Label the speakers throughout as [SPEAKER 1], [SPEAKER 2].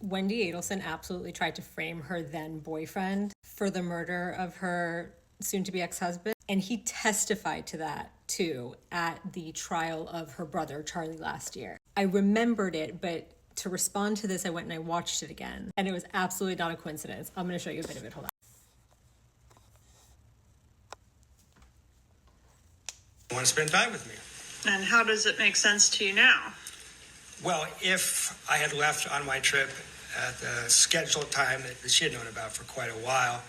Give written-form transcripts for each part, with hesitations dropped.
[SPEAKER 1] Wendi Adelson absolutely tried to frame her then boyfriend for the murder of her soon-to-be ex-husband, and he testified to that too at the trial of her brother Charlie last year. I remembered it, but to respond to this, I went and I watched it again, and it was absolutely not a coincidence. I'm going to show you a bit of it. Hold on.
[SPEAKER 2] Want to spend time with me?
[SPEAKER 3] And how does it make sense to you now?
[SPEAKER 2] Well, if I had left on my trip at the scheduled time that she had known about for quite a while,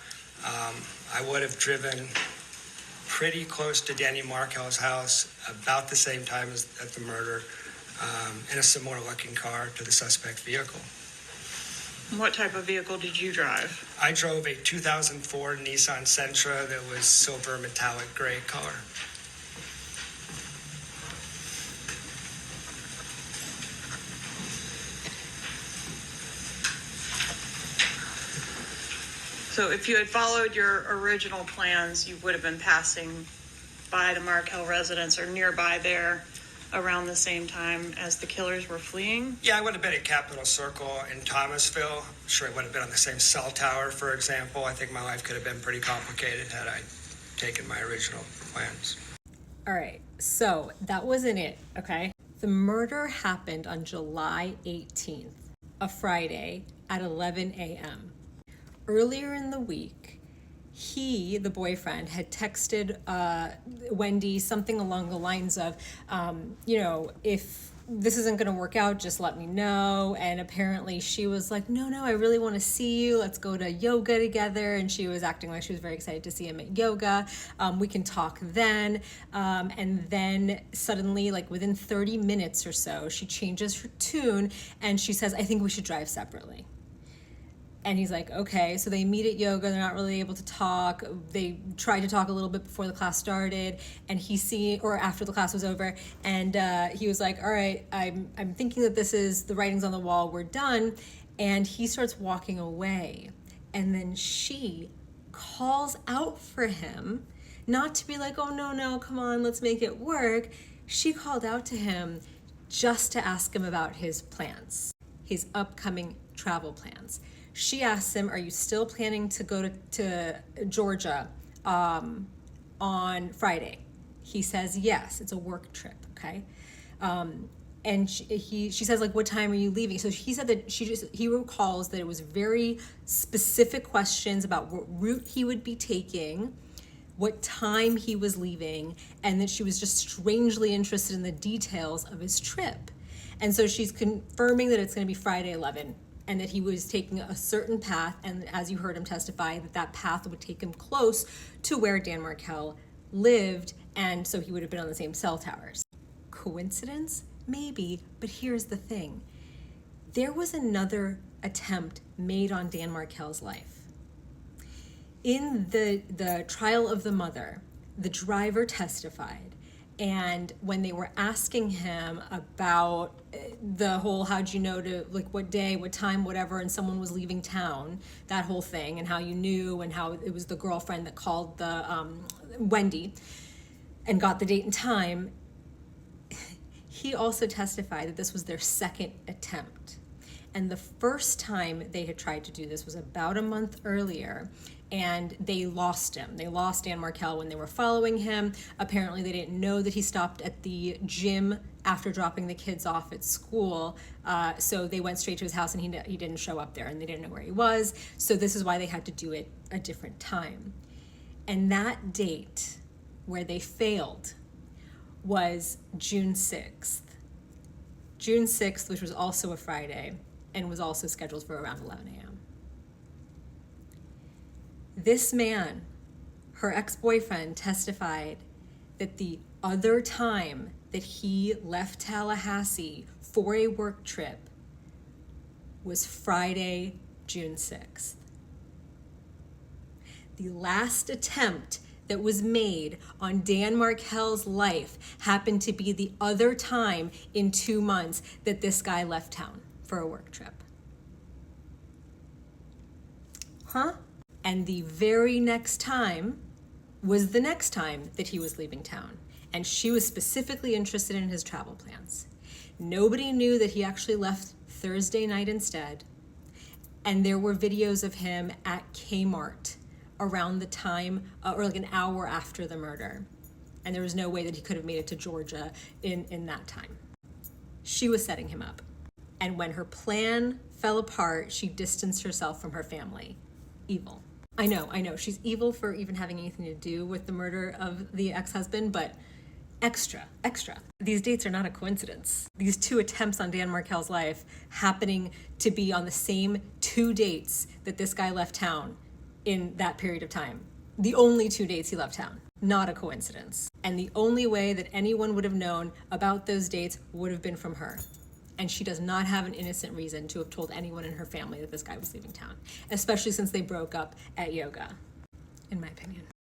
[SPEAKER 2] I would have driven pretty close to Dan Markel's house about the same time as at the murder, in a similar looking car to the suspect vehicle.
[SPEAKER 3] What type of vehicle did you drive?
[SPEAKER 2] I drove a 2004 Nissan Sentra that was silver metallic gray color.
[SPEAKER 3] So if you had followed your original plans, you would have been passing by the Markel residence or nearby there around the same time as the killers were fleeing?
[SPEAKER 2] Yeah, I would have been at Capitol Circle in Thomasville. I'm sure I would have been on the same cell tower, for example. I think my life could have been pretty complicated had I taken my original plans.
[SPEAKER 1] All right, so that wasn't it, okay? The murder happened on July 18th, a Friday at 11 a.m. Earlier in the week, he, the boyfriend, had texted Wendi something along the lines of, if this isn't going to work out, just let me know. And apparently she was like, no, I really want to see you. Let's go to yoga together. And she was acting like she was very excited to see him at yoga. We can talk then. And then suddenly, like within 30 minutes or so, she changes her tune and she says, I think we should drive separately. And he's like, okay. So they meet at yoga. They're not really able to talk. They tried to talk a little bit before the class started, and or after the class was over. And he was like, all right, I'm thinking that this is the writing's on the wall. We're done. And he starts walking away. And then she calls out for him, not to be like, oh, no, come on, let's make it work. She called out to him just to ask him about his plans, his upcoming travel plans. She asks him, are you still planning to go to Georgia on Friday? He says, yes, it's a work trip, okay? And she says, like, what time are you leaving? So he said that he recalls that it was very specific questions about what route he would be taking, what time he was leaving, and that she was just strangely interested in the details of his trip. And so she's confirming that it's going to be Friday 11, and that he was taking a certain path, and as you heard him testify, that path would take him close to where Dan Markel lived, and so he would have been on the same cell towers. Coincidence? Maybe, but here's the thing. There was another attempt made on Dan Markel's life. In the trial of the mother, the driver testified, and when they were asking him about the whole, how'd you know to, like, what day, what time, whatever, and someone was leaving town, that whole thing, and how you knew, and how it was the girlfriend that called the Wendi and got the date and time, he also testified that this was their second attempt. And the first time they had tried to do this was about a month earlier, and they lost him. They lost Dan Markel when they were following him. Apparently they didn't know that he stopped at the gym after dropping the kids off at school. So they went straight to his house, and he didn't show up there, and they didn't know where he was. So this is why they had to do it a different time. And that date where they failed was June 6th. June 6th, which was also a Friday, and was also scheduled for around 11 a.m. This man, her ex-boyfriend, testified that the other time that he left Tallahassee for a work trip was Friday, June 6th. The last attempt that was made on Dan Markel's life happened to be the other time in 2 months that this guy left town for a work trip. Huh? And the very next time was the next time that he was leaving town. And she was specifically interested in his travel plans. Nobody knew that he actually left Thursday night instead. And there were videos of him at Kmart around the time, or like an hour after the murder. And there was no way that he could have made it to Georgia in that time. She was setting him up. And when her plan fell apart, she distanced herself from her family. Evil. I know. She's evil for even having anything to do with the murder of the ex-husband, but extra. These dates are not a coincidence. These 2 attempts on Dan Markel's life happening to be on the same 2 dates that this guy left town in that period of time. The only 2 dates he left town. Not a coincidence. And the only way that anyone would have known about those dates would have been from her. And she does not have an innocent reason to have told anyone in her family that this guy was leaving town, especially since they broke up at yoga, in my opinion.